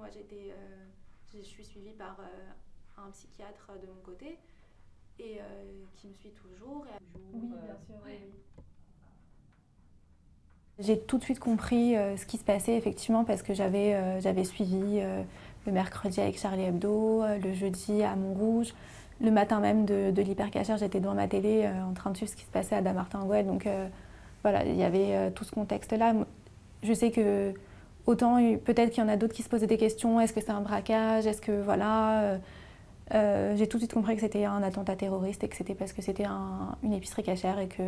moi je suis suivie par un psychiatre de mon côté et qui me suit toujours. Oui, bien sûr. Ouais. Oui. J'ai tout de suite compris ce qui se passait effectivement parce que j'avais suivi le mercredi avec Charlie Hebdo, le jeudi à Montrouge. Le matin même de l'hypercachère, j'étais devant ma télé en train de suivre ce qui se passait à Dammartin-Goël. Donc voilà, il y avait tout ce contexte-là. Je sais que autant peut-être qu'il y en a d'autres qui se posaient des questions. Est-ce que c'est un braquage? Est-ce que voilà j'ai tout de suite compris que c'était un attentat terroriste et que c'était parce que c'était une épicerie cachère et que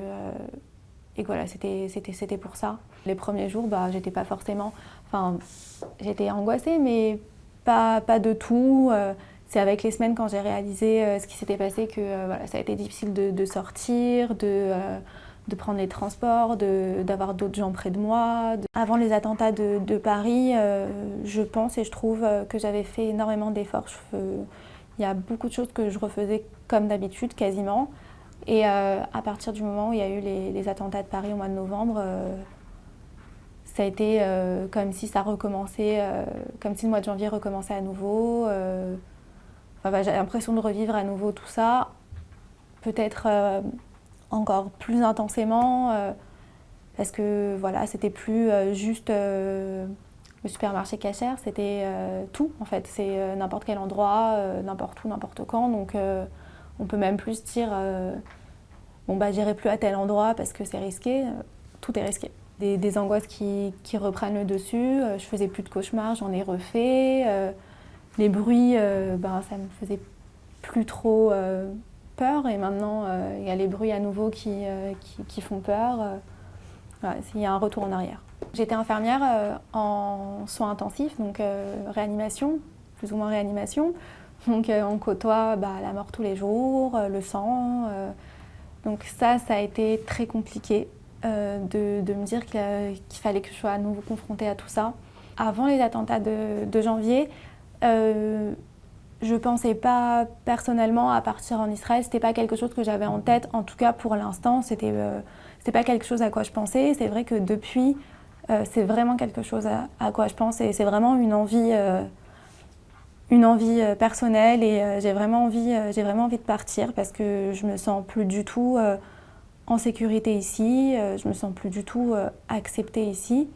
voilà, c'était pour ça. Les premiers jours, j'étais pas forcément... Enfin, j'étais angoissée, mais pas de tout. C'est avec les semaines, quand j'ai réalisé ce qui s'était passé, que voilà, ça a été difficile de sortir, de prendre les transports, d'avoir d'autres gens près de moi. Avant les attentats de Paris, je pense et je trouve que j'avais fait énormément d'efforts. Il y a beaucoup de choses que je refaisais comme d'habitude, quasiment. Et à partir du moment où il y a eu les attentats de Paris au mois de novembre, ça a été comme si ça recommençait, comme si le mois de janvier recommençait à nouveau. J'ai l'impression de revivre à nouveau tout ça, peut-être encore plus intensément, parce que voilà, c'était plus juste le supermarché cachère, c'était tout en fait. C'est n'importe quel endroit, n'importe où, n'importe quand. Donc on peut même plus se dire j'irai plus à tel endroit parce que c'est risqué. Tout est risqué. Des angoisses qui reprennent le dessus. Je faisais plus de cauchemars, j'en ai refait. Les bruits, ça me faisait plus trop peur. Et maintenant, il y a les bruits à nouveau qui font peur. Voilà, il y a un retour en arrière. J'étais infirmière en soins intensifs, donc réanimation, plus ou moins réanimation. Donc on côtoie la mort tous les jours, le sang. Donc ça a été très compliqué de me dire qu'il fallait que je sois à nouveau confrontée à tout ça. Avant les attentats de janvier, je pensais pas personnellement à partir en Israël. C'était pas quelque chose que j'avais en tête, en tout cas pour l'instant. C'était pas quelque chose à quoi je pensais. C'est vrai que depuis, c'est vraiment quelque chose à quoi je pense et c'est vraiment une envie personnelle et j'ai vraiment envie de partir parce que je me sens plus du tout en sécurité ici, je me sens plus du tout acceptée ici.